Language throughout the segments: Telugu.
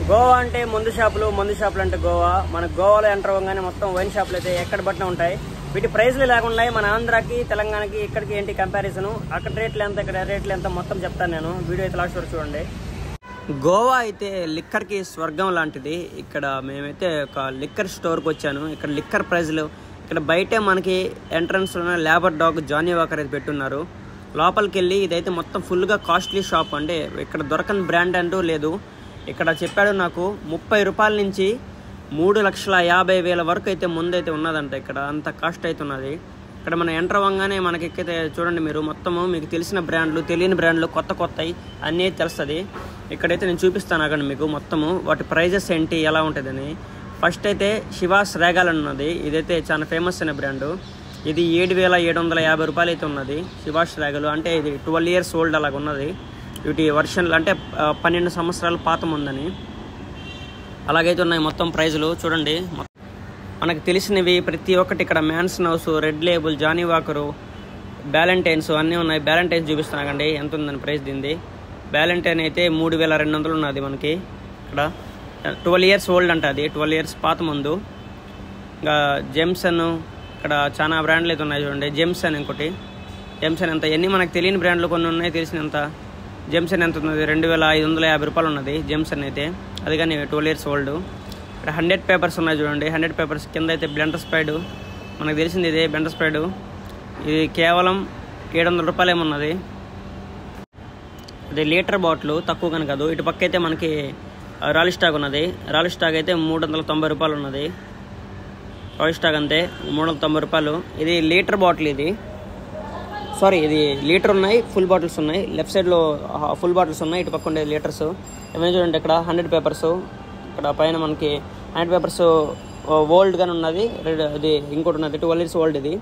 గోవా అంటే మందు షాపులు అంటే గోవా. మన గోవాలో ఎంటర్ అవ్వగానే మొత్తం వైన్ షాపులు అయితే ఎక్కడ పట్టిన ఉంటాయి. వీటి ప్రైస్లు లేకుండా మన ఆంధ్రాకి తెలంగాణకి ఇక్కడికి ఏంటి కంపారిజన్, అక్కడ రేట్లు ఎంత ఇక్కడ రేట్లు ఎంత మొత్తం చెప్తాను నేను. వీడియో అయితే లాస్ట్ వరకు చూడండి. గోవా అయితే లిక్కర్కి స్వర్గం లాంటిది. ఇక్కడ మేమైతే ఒక లిక్కర్ స్టోర్కి వచ్చాను. ఇక్కడ లిక్కర్ ప్రైజ్లు ఇక్కడ బయటే మనకి ఎంట్రన్స్లోనే లేబర్ డాగ్ జానీ వాకర్ అయితే పెట్టున్నారు. లోపలికి వెళ్ళి ఇదైతే మొత్తం ఫుల్గా కాస్ట్లీ షాప్ అండి. ఇక్కడ దొరకని బ్రాండ్ అంటూ లేదు. ఇక్కడ చెప్పాడు నాకు 30 రూపాయల నుంచి 3,50,000 వరకు అయితే ముందైతే ఉన్నదంట. ఇక్కడ అంత కాస్ట్ అయితే ఉన్నది. ఇక్కడ మనం ఎంటర్ అవ్వగానే మనకి ఎక్కైతే చూడండి మీరు, మొత్తము మీకు తెలిసిన బ్రాండ్లు తెలియని బ్రాండ్లు కొత్తవి అన్నీ తెలుస్తుంది. ఇక్కడైతే నేను చూపిస్తాను అక్కడ మీకు మొత్తము వాటి ప్రైజెస్ ఏంటి ఎలా ఉంటుందని. ఫస్ట్ అయితే శివాస్ రేగాల్ అని ఉన్నది. ఇదైతే చాలా ఫేమస్ అయిన బ్రాండు. ఇది 7,750 రూపాయలు అయితే ఉన్నది. శివాస్ రేగలు అంటే ఇది 12 years ఓల్డ్ అలాగ ఉన్నది. వీటి వర్షన్లు అంటే 12 సంవత్సరాలు పాతం ఉందని అలాగైతే ఉన్నాయి మొత్తం ప్రైజులు. చూడండి మనకు తెలిసినవి ప్రతి ఒక్కటి ఇక్కడ Mansion House, Red Label, Johnnie Walker, Ballantine's అన్నీ ఉన్నాయి. బ్యాలెంటైన్స్ చూపిస్తున్నాకండి ఎంత ఉందని ప్రైస్ దీనిది. బ్యాలెంటైన్ అయితే 3,200 ఉన్నది మనకి. ఇక్కడ 12 years ఓల్డ్ అంట, అది 12 years పాత ముందు. ఇంకా జెమ్సన్ ఇక్కడ చాలా బ్రాండ్లు అయితే ఉన్నాయి చూడండి. జెమ్సన్ ఇంకోటి, జెమ్సన్ ఎంత ఎన్ని మనకు తెలియని బ్రాండ్లు కొన్ని ఉన్నాయి. తెలిసినంత జెమ్సన్ ఎంత ఉన్నది 2,550 రూపాయలు ఉన్నది జెమ్సన్ అయితే, అది కానీ 12 years ఓల్డ్. ఇక్కడ 100 పేపర్స్ ఉన్నాయి చూడండి. 100 పేపర్స్ కింద అయితే బ్లెండర్ స్ప్రైడ్ మనకు తెలిసింది ఇదే బ్లెండర్ స్ప్రైడ్. ఇది కేవలం 700 రూపాయలు ఏమున్నది. అది లీటర్ బాటిల్ తక్కువగానే కాదు. ఇటు పక్క అయితే మనకి రాయల్ స్టాగ్ ఉన్నది. రాయల్ స్టాగ్ అయితే 390 రూపాయలు ఉన్నది. రాయల్ స్టాగ్ అంతే 390 రూపాయలు. ఇది లీటర్ బాటిల్, ఇది ఇది లీటర్ ఉన్నాయి, ఫుల్ బాటిల్స్ ఉన్నాయి. లెఫ్ట్ సైడ్లో ఫుల్ బాటిల్స్ ఉన్నాయి, ఇటు పక్క ఉండే లీటర్స్. ఏమైనా చూడండి ఇక్కడ 100 పేపర్స్. ఇక్కడ పైన మనకి 100 పేపర్స్ ఓల్డ్ గానే ఉన్నది. ఇది ఇంకోటి ఉన్నది 12 years ఓల్డ్. ఇది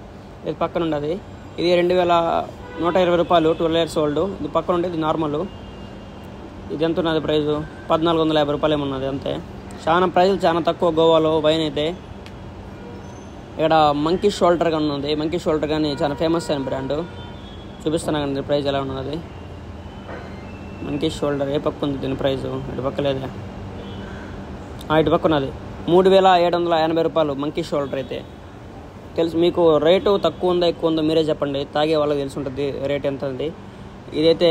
పక్కన ఉన్నది. ఇది 2,120 రూపాయలు 12 years ఓల్డ్. ఇది పక్కన ఉండేది నార్మల్. ఇది ఎంత ఉన్నది ప్రైజు 1,450 రూపాయలు ఏమున్నది అంతే. చాలా ప్రైజులు చాలా తక్కువ గోవాలో వైన్ అయితే. ఇక్కడ మంకీ షోల్డర్ కానీ ఉంది. మంకీ షోల్డర్ కానీ చాలా ఫేమస్ అయిన బ్రాండ్. చూపిస్తాను కానీ ప్రైజ్ ఎలా ఉన్నది. మంకీ షోల్డర్ ఏ పక్క ఉంది దీని ప్రైజు? ఇటు పక్క లేదా, ఇటు పక్క ఉన్నది 3,780 రూపాయలు మంకీ షోల్డర్ అయితే. తెలుసు మీకు రేటు తక్కువ ఉందా ఎక్కువ ఉందో మీరే చెప్పండి, తాగే వాళ్ళకి తెలిసి ఉంటుంది రేట్ ఎంత ఉంది. ఇదైతే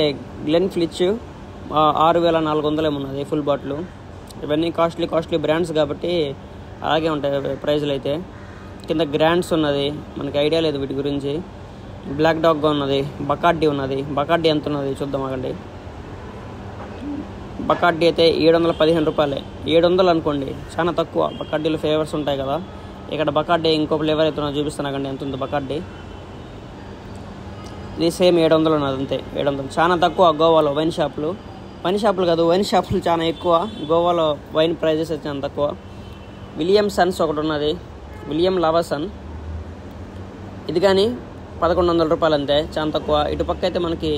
గ్లెన్ ఫ్లిచ్ 6,400 ఏమున్నది ఫుల్ బాటిల్. ఇవన్నీ కాస్ట్లీ బ్రాండ్స్ కాబట్టి అలాగే ఉంటాయి ప్రైజులు అయితే. కింద గ్రాండ్స్ ఉన్నది, మనకి ఐడియా లేదు వీటి గురించి. బ్లాక్ డాగ్గా ఉన్నది, బకార్డీ ఉన్నది. బకార్డీ ఎంత ఉన్నది చూద్దాం ఆగండి. బకార్డీ అయితే 715 రూపాయలే. 700 అనుకోండి, చాలా తక్కువ. బకార్డీలో ఫ్లేవర్స్ ఉంటాయి కదా. ఇక్కడ బకార్డీ ఇంకో ఫ్లేవర్ అయితే చూపిస్తున్నాకండి ఎంత ఉంది బకార్డీ. ఇది సేమ్ 700 ఉన్నది అంతే. 700 చాలా తక్కువ గోవాలో. వైన్ షాపులు కాదు, వైన్ షాపులు చాలా ఎక్కువ గోవాలో. వైన్ ప్రైజెస్ అయితే చాలా తక్కువ. విలియం సన్స్ ఒకటి ఉన్నది, విలియం లావాసన్. ఇది కానీ 1,100 రూపాయలు అంతే, చాలా తక్కువ. ఇటు పక్క అయితే మనకి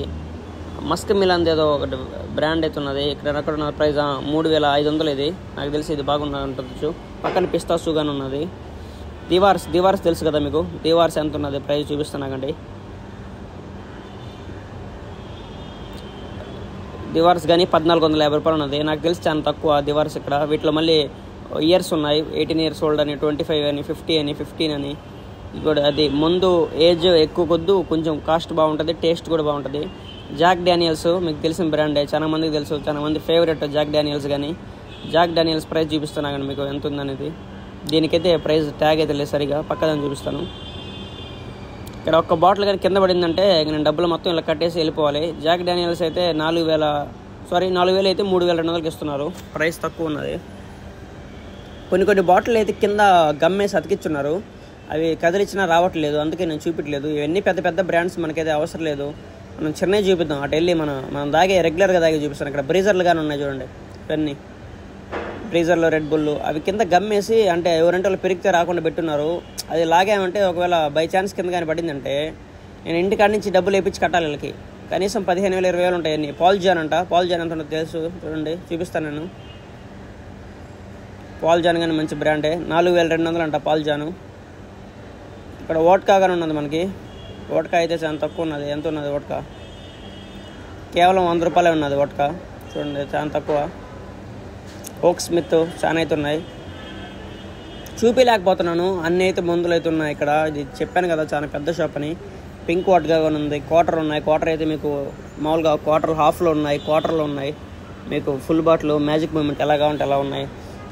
మస్క్ మిలాన్ ఏదో ఒకటి బ్రాండ్ అయితే ఉన్నది. ఇక్కడ ఉన్న ప్రైజ్ 3,500. ఇది నాకు తెలిసి ఇది బాగున్నది ఉంటుంది. పక్కన పిస్తాసు కానీ ఉన్నది. దివార్స్ తెలుసు కదా మీకు. దివార్స్ ఎంత ఉన్నది ప్రైజ్ చూపిస్తున్నాకండి. దివార్స్ కానీ 1,450 రూపాయలు ఉన్నది. నాకు తెలిసి చాలా తక్కువ దివార్స్ ఇక్కడ. వీటిలో మళ్ళీ ఇయర్స్ ఉన్నాయి, 18 years ఓల్డ్ అని, 25 అని, 50 అని, 15 అని. ఇప్పుడు అది ముందు ఏజ్ ఎక్కువ కొద్దు కొంచెం కాస్ట్ బాగుంటుంది, టేస్ట్ కూడా బాగుంటుంది. జాక్ డానియల్స్ మీకు తెలిసిన బ్రాండే, చాలా మందికి తెలుసు. చాలా మంది ఫేవరెట్ జాక్ డానియల్స్. కానీ జాక్ డానియల్స్ ప్రైస్ చూపిస్తున్నా కానీ మీకు ఎంత ఉందనేది. దీనికైతే ప్రైస్ ట్యాగ్ అయితే లేదు సరిగా, పక్కదాన్ని చూపిస్తాను. ఇక్కడ ఒక్క బాటిల్ కానీ కింద పడిందంటే నేను డబ్బులు మొత్తం ఇలా కట్టేసి వెళ్ళిపోవాలి. జాక్ డానియల్స్ అయితే 4,000 అయితే 3,200కి ఇస్తున్నారు. ప్రైస్ తక్కువ ఉన్నది. కొన్ని బాటిల్ అయితే కింద గమ్మేసి అతికిచ్చున్నారు. అవి కదిలిచ్చినా రావట్లేదు, అందుకే నేను చూపించలేదు. ఇవన్నీ పెద్ద బ్రాండ్స్ మనకైతే అవసరం లేదు. మనం చెన్నై చూపిద్దాం. అటు వెళ్ళి మనం రెగ్యులర్గా చూపిస్తాను. ఇక్కడ బ్రీజర్లు కానీ ఉన్నాయి చూడండి. ఇవన్నీ బ్రీజర్లు, రెడ్ బుల్ అవి కింద గమ్మేసి అంటే ఎవరంటే వాళ్ళు పెరిగితే రాకుండా పెట్టున్నారు. అది లాగామంటే ఒకవేళ బై ఛాన్స్ కింద కానీ పడిందంటే నేను ఇంటికాడ నుంచి డబ్బులు వేయించి కట్టాలి వీళ్ళకి. కనీసం 15,000 20,000 ఉంటాయి. పాల్ జాన్ ఎంత ఉంటుందో తెలుసు చూడండి, చూపిస్తాను నేను. పాల్ జాన్ కానీ మంచి బ్రాండే, 4,200 అంట పాల్ జాను. ఇక్కడ వోడ్కా కానీ ఉన్నది మనకి. వోడ్కా అయితే చాలా తక్కువ ఉన్నది. ఎంత ఉన్నది వోడ్కా? కేవలం 100 రూపాయలే ఉన్నది వోడ్కా. చూడండి చాలా తక్కువ. ఓక్ స్మిత్ చాలా అయితే ఉన్నాయి. చూపించలేకపోతున్నాను, అన్నీ అయితే మందులు అయితే ఉన్నాయి ఇక్కడ. ఇది చెప్పాను కదా చాలా పెద్ద షాప్ అని. పింక్ వాట్గా ఉంది, క్వార్టర్ ఉన్నాయి. క్వార్టర్ అయితే మీకు మామూలుగా క్వార్టర్ హాఫ్లో ఉన్నాయి, క్వార్టర్లో ఉన్నాయి. మీకు ఫుల్ బాటిల్ మ్యాజిక్ మూమెంట్ ఎలాగా ఉంటే ఎలా ఉన్నాయి.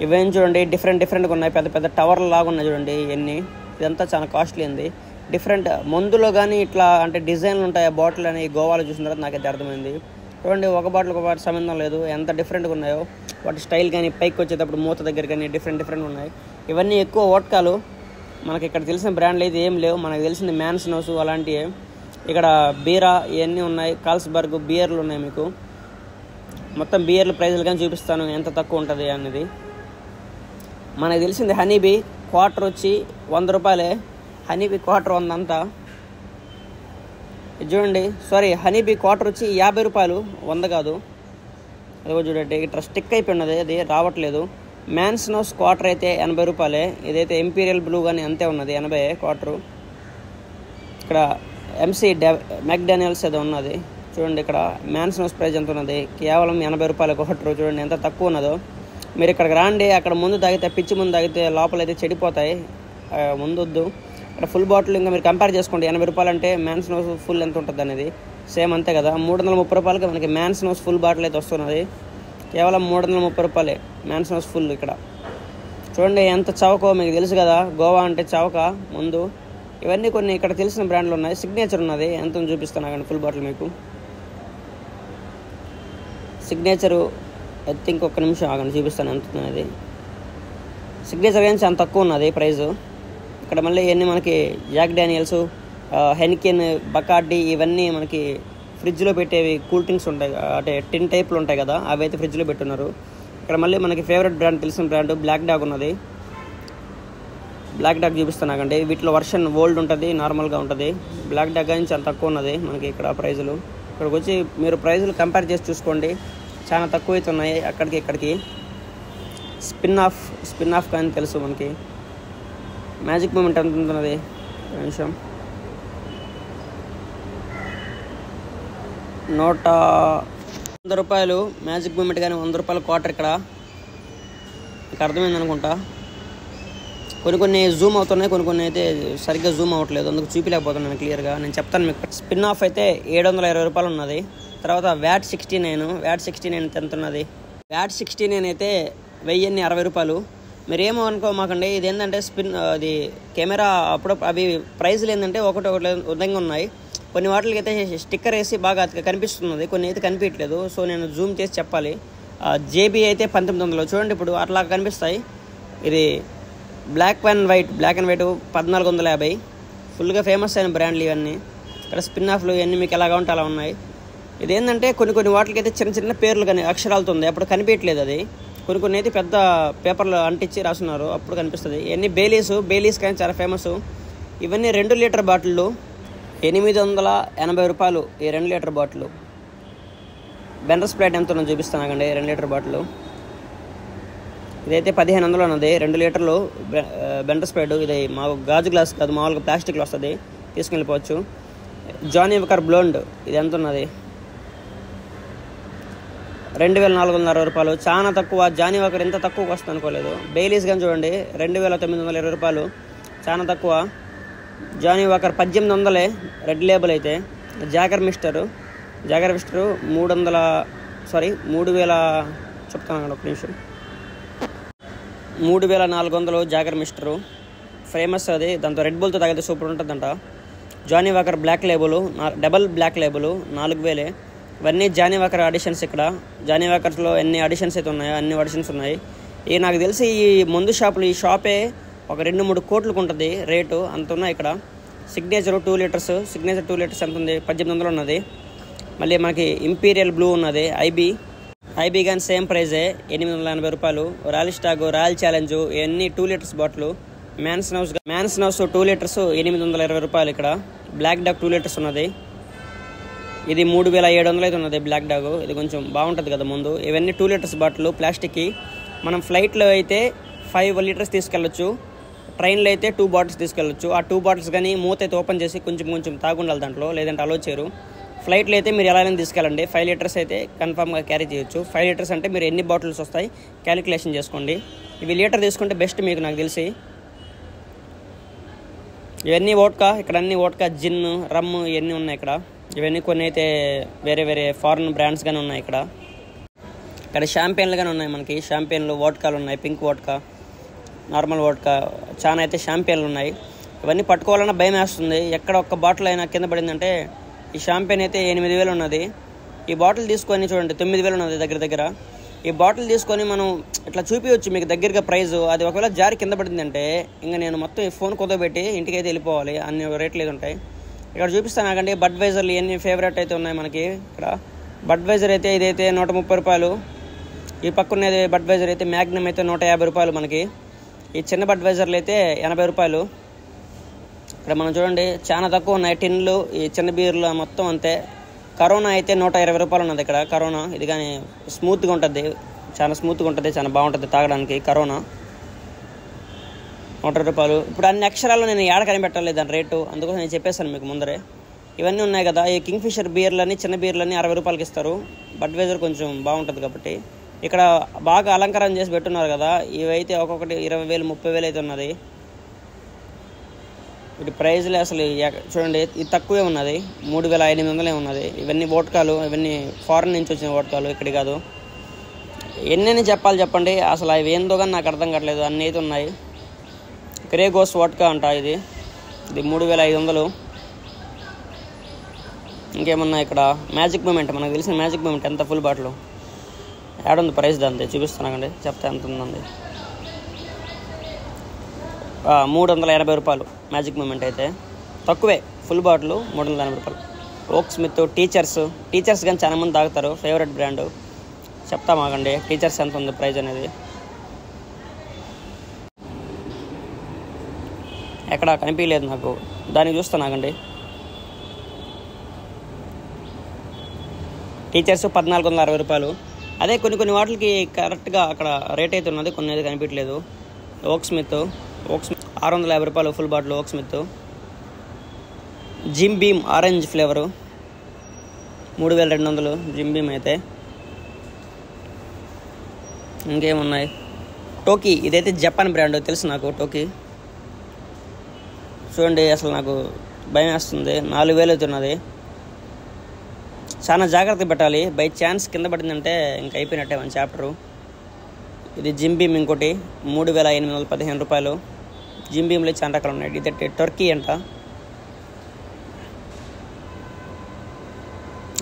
ఇవేం చూడండి డిఫరెంట్గా ఉన్నాయి. పెద్ద పెద్ద టవర్ల లాగా ఉన్నాయి చూడండి ఇవన్నీ. ఇదంతా చాలా కాస్ట్లీ ఉంది. డిఫరెంట్ మందులో కానీ ఇట్లా అంటే డిజైన్లు ఉంటాయి. ఆ బాటిల్ అని గోవాలో చూసిన తర్వాత నాకైతే అర్థమైంది. చూడండి ఒక బాటిల్ ఒక బాటిల్ సంబంధం లేదు, ఎంత డిఫరెంట్గా ఉన్నాయో. వాటి స్టైల్ కానీ పైకి వచ్చేటప్పుడు మూత దగ్గర కానీ డిఫరెంట్ ఉన్నాయి. ఇవన్నీ ఎక్కువ వోడ్కాలు. మనకి ఇక్కడ తెలిసిన బ్రాండ్లు అయితే ఏం లేవు. మనకు తెలిసింది మ్యాన్స్నోస్ అలాంటివి. ఇక్కడ బీరా ఇవన్నీ ఉన్నాయి. కాల్స్బర్గ్ బియర్లు ఉన్నాయి. మీకు మొత్తం బియర్లు ప్రైజులు కానీ చూపిస్తాను ఎంత తక్కువ ఉంటుంది అనేది. మనకు తెలిసింది హనీబీ క్వార్టర్ వచ్చి 100 రూపాయలే. హనీబీ క్వార్టర్ 100 అంతా. చూడండి సారీ, హనీబీ క్వార్టర్ వచ్చి 50 రూపాయలు, 100 కాదు. అదిగో చూడండి ఇట్లా స్టిక్ అయిపోయి ఉన్నది, అది రావట్లేదు. మ్యాన్స్నోస్ క్వార్టర్ అయితే 80 రూపాయలే. ఇదైతే ఇంపీరియల్ బ్లూ కానీ అంతే ఉన్నది, 80 క్వార్టరు. ఇక్కడ ఎంసీ మెక్డానియల్స్ ఏదో ఉన్నది చూడండి. ఇక్కడ మ్యాన్స్నోస్ ప్రైస్ ఎంత ఉన్నది, కేవలం 80 రూపాయల క్వార్టరు. చూడండి ఎంత తక్కువ ఉన్నదో. మీరు ఇక్కడికి రాండి. అక్కడ ముందు తాగితే పిచ్చి ముందు తాగితే లోపలైతే చెడిపోతాయి, ముందొద్దు. ఇక్కడ ఫుల్ బాటిల్ ఇంకా మీరు కంపేర్ చేసుకోండి. 80 రూపాయలు అంటే మ్యాన్స్నోస్ ఫుల్ ఎంత ఉంటుంది అనేది సేమ్ అంతే కదా. 330 రూపాయలకి మనకి మ్యాన్స్నోస్ ఫుల్ బాటిల్ అయితే వస్తున్నది. కేవలం 330 రూపాయలే మ్యాన్స్నోస్ ఫుల్. ఇక్కడ చూడండి ఎంత చవకో, మీకు తెలుసు కదా గోవా అంటే చవక ముందు. ఇవన్నీ కొన్ని ఇక్కడ తెలిసిన బ్రాండ్లు ఉన్నాయి. సిగ్నేచర్ ఉన్నది, ఎంత చూపిస్తాను కానీ ఫుల్ బాటిల్ మీకు. సిగ్నేచరు ఐ థింక్ ఒక్క నిమిషం ఆగండి చూపిస్తాను ఎంత ఉన్నది. సిగ్నేచర్ కానీ చాలా తక్కువ ఉన్నది ప్రైజు. ఇక్కడ మళ్ళీ ఇవన్నీ మనకి జాక్ డానియల్స్, హెనికెన్, బకార్డీ ఇవన్నీ మనకి ఫ్రిడ్జ్లో పెట్టేవి కూల్ డ్రింక్స్ ఉంటాయి, అంటే టిన్ టైప్లు ఉంటాయి కదా, అవి అయితే ఫ్రిడ్జ్లో పెట్టున్నారు. ఇక్కడ మళ్ళీ మనకి ఫేవరెట్ బ్రాండ్ తెలిసిన బ్రాండ్ బ్లాక్ డాగ్ ఉన్నది. బ్లాక్ డాగ్ చూపిస్తాను ఆగండి. వీటిలో వర్షన్ ఓల్డ్ ఉంటుంది, నార్మల్గా ఉంటుంది. బ్లాక్ డాగ్ కానీ చాలా తక్కువ ఉన్నది మనకి ఇక్కడ ప్రైజులు. ఇక్కడికి వచ్చి మీరు ప్రైజులు కంపేర్ చేసి చూసుకోండి, చాలా తక్కువ అయితే ఉన్నాయి అక్కడికి ఇక్కడికి. స్పిన్ ఆఫ్ కానీ తెలుసు మనకి. మ్యాజిక్ మూమెంట్ ఎంత ఉంటున్నది నిమిషం, 100 రూపాయలు మ్యాజిక్ మూమెంట్ కానీ 100 రూపాయల క్వార్టర్. ఇక్కడ మీకు అర్థమైంది అనుకుంటా. కొన్ని జూమ్ అవుతున్నాయి, కొన్ని అయితే సరిగ్గా జూమ్ అవ్వట్లేదు, అందుకు చూపించలేకపోతున్నాను క్లియర్గా. నేను చెప్తాను మీకు. స్పిన్ ఆఫ్ అయితే 720 రూపాయలు ఉన్నది. తర్వాత వ్యాట్ 69 ఎంత ఉన్నది. వ్యాట్ 69 అయితే 1060 రూపాయలు. మీరు ఏమో అనుకోమాకండి, ఇది ఏంటంటే అది కెమెరా అప్పుడు అవి ప్రైజ్లు ఏంటంటే ఒకటి ఉదయంగా ఉన్నాయి. కొన్ని వాటికి అయితే స్టిక్కర్ వేసి బాగా కనిపిస్తున్నది, కొన్ని అయితే కనిపించట్లేదు. సో నేను జూమ్ చేసి చెప్పాలి. జేబీ అయితే 1900 చూడండి, ఇప్పుడు అట్లా కనిపిస్తాయి. ఇది బ్లాక్ అండ్ వైట్ 1450. ఫుల్గా ఫేమస్ అయిన బ్రాండ్లు ఇవన్నీ. ఇక్కడ స్పిన్ ఆఫ్లు ఇవన్నీ మీకు ఎలాగా ఉంటే అలా ఉన్నాయి. ఇదేంటంటే కొన్ని వాటికి అయితే చిన్న పేర్లు కానీ అక్షరాలతో ఉంది, అప్పుడు కనిపించట్లేదు. అది కొన్ని అయితే పెద్ద పేపర్లు అంటించి రాస్తున్నారు, అప్పుడు కనిపిస్తుంది. ఇవన్నీ బేలీస్ కానీ చాలా ఫేమస్. ఇవన్నీ 2 లీటర్ బాటిళ్ళు 880 రూపాయలు ఈ 2 లీటర్ బాటిల్. బెండర్ స్ప్రైట్ ఎంత ఉందో చూపిస్తాను కండి. 2 లీటర్ బాటిల్ ఇదైతే 1500 ఉన్నది. 2 లీటర్లు బెండర్ స్ప్రైట్. ఇది మా గాజు గ్లాస్ కాదు, మామూలుగా ప్లాస్టిక్లో వస్తుంది, తీసుకెళ్ళిపోవచ్చు. జానీ వాకర్ బ్లోండ్ ఇది ఎంత ఉన్నది, 2460 రూపాయలు. చాలా తక్కువ. జానీ వాకర్ ఇంత తక్కువకి వస్తుంది అనుకోలేదు. బెయిలీస్ కానీ చూడండి 2920 రూపాయలు, చాలా తక్కువ. జానీ వాకర్ 1800 రెడ్ లేబుల్ అయితే. జాగర్ మిస్టర్ 3000 చెప్తాను ఒక నిమిషం. 3400 జాగర్ మిస్టరు ఫేమస్ అది. దాంతో రెడ్ బుల్తో తాగితే సూపర్ ఉంటుందంట. Johnnie Walker Black Label, Double Black Label 4000. ఇవన్నీ జానీ వాకర్ ఆడిషన్స్. ఇక్కడ జానీ వాకర్స్లో ఎన్ని ఆడిషన్స్ అయితే ఉన్నాయో అన్ని ఆడిషన్స్ ఉన్నాయి. ఈ నాకు తెలిసి ఈ మందు షాపులు, ఈ షాపే ఒక 2-3 కోట్లకు ఉంటుంది రేటు, అంత ఉన్నాయి ఇక్కడ. సిగ్నేచర్ 2 లీటర్స్ ఎంత ఉంది, 1800 ఉన్నది. మళ్ళీ మనకి ఇంపీరియల్ బ్లూ ఉన్నది. ఐబీ కానీ సేమ్ ప్రైజే 880 రూపాయలు. రాయల్ స్టాగ్, రాయల్ ఛాలెంజ్ ఇవన్నీ 2 లీటర్స్ బాటిల్. మ్యాన్స్నౌస్ 2 లీటర్స్ 820 రూపాయలు. ఇక్కడ బ్లాక్ డాగ్ 2 లీటర్స్ ఉన్నది. ఇది 3700 అయితే ఉన్నది బ్లాక్ డాగ్. ఇది కొంచెం బాగుంటుంది కదా ముందు. ఇవన్నీ 2 లీటర్స్ బాటిల్ ప్లాస్టిక్కి. మనం ఫ్లైట్లో అయితే 5 లీటర్స్ తీసుకెళ్ళొచ్చు, ట్రైన్లో అయితే 2 బాటిల్స్ తీసుకెళ్ళొచ్చు. ఆ 2 బాటిల్స్ కానీ మూత అయితే ఓపెన్ చేసి కొంచెం తాగుండాలి దాంట్లో, లేదంటే అలో చేయరు. ఫ్లైట్లో అయితే మీరు ఎలా తీసుకెళ్ళండి. 5 లీటర్స్ అయితే కన్ఫామ్గా క్యారీ చేయొచ్చు. 5 లీటర్స్ అంటే మీరు ఎన్ని బాటిల్స్ వస్తాయి క్యాలిక్యులేషన్ చేసుకోండి. ఇవి లీటర్ తీసుకుంటే బెస్ట్ మీకు, నాకు తెలిసి. ఇవన్నీ వోడ్కా, ఇక్కడ అన్ని వోడ్కా, జిన్, రమ్ ఇవన్నీ ఉన్నాయి ఇక్కడ. ఇవన్నీ కొన్ని అయితే వేరే వేరే ఫారెన్ బ్రాండ్స్ గానే ఉన్నాయి ఇక్కడ. ఇక్కడ షాంపెయిన్లు కానీ ఉన్నాయి మనకి. షాంపెయిన్లు, వోడ్కాలు ఉన్నాయి, పింక్ వోడ్కా, నార్మల్ వోడ్కా, చాలా అయితే షాంపెయిన్లు ఉన్నాయి. ఇవన్నీ పట్టుకోవాలన్నా భయం వేస్తుంది. ఎక్కడ ఒక్క బాటిల్ అయినా కింద పడిందంటే, ఈ షాంపెయిన్ అయితే 8,000 ఉన్నది. ఈ బాటిల్ తీసుకొని చూడండి 9,000 ఉన్నది దగ్గర దగ్గర. ఈ బాటిల్ తీసుకొని మనం ఇట్లా చూపించవచ్చు మీకు దగ్గరగా ప్రైజు. అది ఒకవేళ జారి కింద పడిందంటే ఇంకా నేను మొత్తం ఈ ఫోన్ కుదబెట్టి ఇంటికి అయితే వెళ్ళిపోవాలి, అన్ని రేట్లు ఏది ఉంటాయి. ఇక్కడ చూపిస్తాను నాకండి. బడ్వైజర్లు ఎన్ని ఫేవరెట్ అయితే ఉన్నాయి మనకి ఇక్కడ. బడ్వైజర్ అయితే ఇదైతే 130 రూపాయలు. ఈ పక్కనేది బడ్వైజర్ అయితే మ్యాగ్నమ్ అయితే 150 రూపాయలు మనకి. ఈ చిన్న బడ్వైజర్లు అయితే 80 రూపాయలు. ఇక్కడ మనం చూడండి చాలా తక్కువ ఉన్నాయి టిన్లు. ఈ చిన్న బీర్లు మొత్తం అంతే. కరోనా అయితే 120 రూపాయలు ఉన్నది ఇక్కడ. కరోనా ఇది కానీ స్మూత్గా ఉంటుంది, చాలా స్మూత్గా ఉంటుంది, చాలా బాగుంటుంది తాగడానికి. కరోనా 120 రూపాయలు. ఇప్పుడు అన్ని అక్షరాలు నేను ఏడ కనిపెట్టలేదు దాని రేటు, అందుకోసం నేను చెప్పేస్తాను మీకు ముందరే. ఇవన్నీ ఉన్నాయి కదా. ఈ కింగ్ ఫిషర్ బీర్లని, చిన్న బీర్లని 60 రూపాయలకి ఇస్తారు. బడ్వైజర్ కొంచెం బాగుంటుంది కాబట్టి. ఇక్కడ బాగా అలంకారం చేసి పెట్టున్నారు కదా. ఇవైతే ఒక్కొక్కటి 20,000, 30,000 అయితే ఉన్నది. వీటి ప్రైజ్లే అసలు చూడండి, ఇది తక్కువే ఉన్నది, 3,500 ఉన్నది. ఇవన్నీ వోడ్కాలు, ఇవన్నీ ఫారెన్ నుంచి వచ్చిన వోడ్కాలు, ఇక్కడి కాదు. ఎన్నెన్ని చెప్పాలి చెప్పండి, అసలు అవి ఏందో కానీ నాకు అర్థం కావట్లేదు. అన్నీ అయితే ఉన్నాయి. క్రేగోస్ వోడ్కా అంట ఇది 3,500. ఇంకేమన్నా ఇక్కడ మ్యాజిక్ మూమెంట్, మనకు తెలిసిన మ్యాజిక్ మూమెంట్ ఎంత ఫుల్ బాటిల్ ఏడుంది ప్రైస్ దాంతో చూపిస్తున్నానండి, చెప్తే ఎంత ఉందండి. 380 రూపాయలు మ్యాజిక్ మూమెంట్ అయితే తక్కువే. ఫుల్ బాటిల్ 380 రూపాయలు. ఓక్ స్మిత్, టీచర్స్ కానీ చాలా మంది తాగుతారు, ఫేవరెట్ బ్రాండ్. చెప్తా మాకండి టీచర్స్ ఎంత ఉంది ప్రైస్ అనేది. ఎక్కడ కనిపించలేదు నాకు, దానికి చూస్తున్నాకండి. టీచర్స్ 1,460 రూపాయలు. అదే కొన్ని వాటికి కరెక్ట్గా అక్కడ రేట్ అయితే ఉన్నది, కొన్ని అయితే కనిపించలేదు. ఓక్ స్మిత్ 650 రూపాయలు ఫుల్ బాటిల్. ఓక్ Smith. Gym beam orange flavour 3,200 gym beam అయితే. ఇంకేమున్నాయి, టోకీ, ఇదైతే జపాన్ బ్రాండ్ తెలుసు నాకు. టోకీ చూడండి, అసలు నాకు భయం వేస్తుంది. 4,000 అయితే ఉన్నది. చాలా జాగ్రత్త పెట్టాలి, బై ఛాన్స్ కింద పడిందంటే ఇంకా అయిపోయినట్టే మన చాప్టరు. ఇది జిమ్ బీమ్ ఇంకోటి 3,815 రూపాయలు. జిమ్ బీమ్లో చాలా రకాలు ఉన్నాయి. ఇది టర్కీ అంట.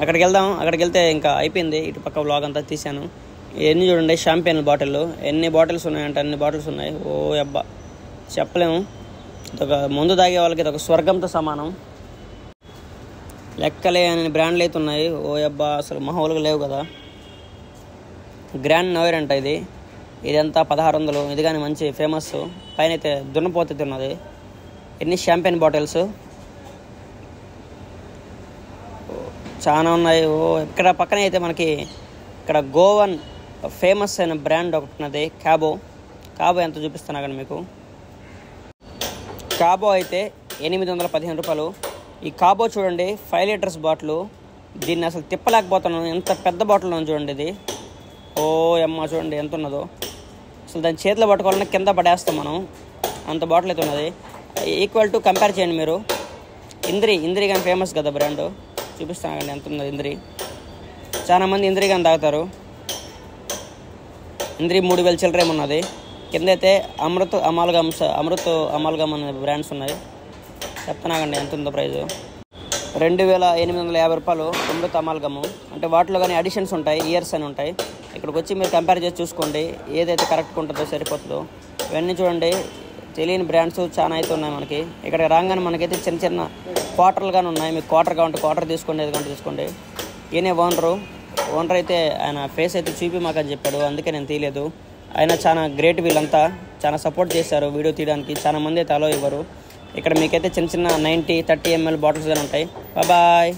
అక్కడికి వెళ్తే ఇంకా అయిపోయింది. ఇటు పక్క వ్లాగ్ అంతా తీశాను. ఎన్ని చూడండి షాంపెయిన్ బాటిల్, ఎన్ని బాటిల్స్ ఉన్నాయంటే అన్ని బాటిల్స్ ఉన్నాయి. ఓ అబ్బా చెప్పలేము. ఇదొక ముందు తాగే వాళ్ళకి ఇదొక స్వర్గంతో సమానం. లెక్కలే అని బ్రాండ్లు అయితే ఉన్నాయి. ఓ అబ్బా అసలు మామూలుగా లేవు కదా. గ్రాండ్ నోయర్ అంట ఇది. ఇదంతా 1,600. ఇది కానీ మంచి ఫేమస్. పైన అయితే దున్నపోతే ఉన్నది. ఎన్ని షాంపెయిన్ బాటిల్స్ చాలా ఉన్నాయి. ఓ ఇక్కడ పక్కనే అయితే మనకి ఇక్కడ గోవన్ ఫేమస్ అయిన బ్రాండ్ ఒకటి ఉన్నది, కాబో ఎంత చూపిస్తున్నా కానీ మీకు. కాబో అయితే 815 రూపాయలు. ఈ కాబో చూడండి 5 లీటర్స్ బాటిల్. దీన్ని అసలు తిప్పలేకపోతున్నాను, ఎంత పెద్ద బాటిల్ ఉంది చూడండి ఇది. ఓ అమ్మ చూడండి ఎంత ఉన్నదో. అసలు దాన్ని చేతిలో పట్టుకోవాలన్నా కింద పడేస్తాం మనం, అంత బాటిల్ అయితే ఉన్నది. ఈక్వల్ టు కంపేర్ చేయండి మీరు. ఇంద్రి కానీ ఫేమస్ కదా బ్రాండ్, చూపిస్తాను కానీ ఎంత ఉన్నది. ఇంద్రి చాలా మంది ఇంద్రి కానీ తాగుతారు. ఇంద్రి 3,000 చిల్లరేమో ఉన్నది. కింద అయితే అమృత్ అమాల్గమ్ అనే బ్రాండ్స్ ఉన్నాయి. చెప్తున్నాకండి ఎంత ఉందో ప్రైజు. 2,850 రూపాయలు అమృత్ అమాల్గము. అంటే వాటిలో కానీ అడిషన్స్ ఉంటాయి, ఇయర్స్ అని ఉంటాయి. ఇక్కడికి వచ్చి మీరు కంపేర్ చేసి చూసుకోండి ఏదైతే కరెక్ట్గా ఉంటుందో సరిపోతుందో. ఇవన్నీ చూడండి తెలియని బ్రాండ్స్ చాలా అయితే ఉన్నాయి మనకి. ఇక్కడ రాగానే మనకైతే చిన్న క్వార్టర్లు కానీ ఉన్నాయి. మీకు క్వార్టర్ కావాలంటే క్వార్టర్ తీసుకోండి, ఏది కావాలంటే తీసుకోండి. ఈయనే ఓనర్ అయితే ఆయన ఫేస్ అయితే చూపి మాకు అని చెప్పాడు, అందుకే నేను తీయలేదు. ఆయన చాలా గ్రేట్, వీళ్ళంతా చాలా సపోర్ట్ చేశారు వీడియో తీయడానికి. చాలా మంది అయితే అలో ఇవ్వరు. ఇక్కడ మీకైతే చిన్న 90, 30 ml బాటిల్స్ కానీ ఉంటాయి. బాయ్.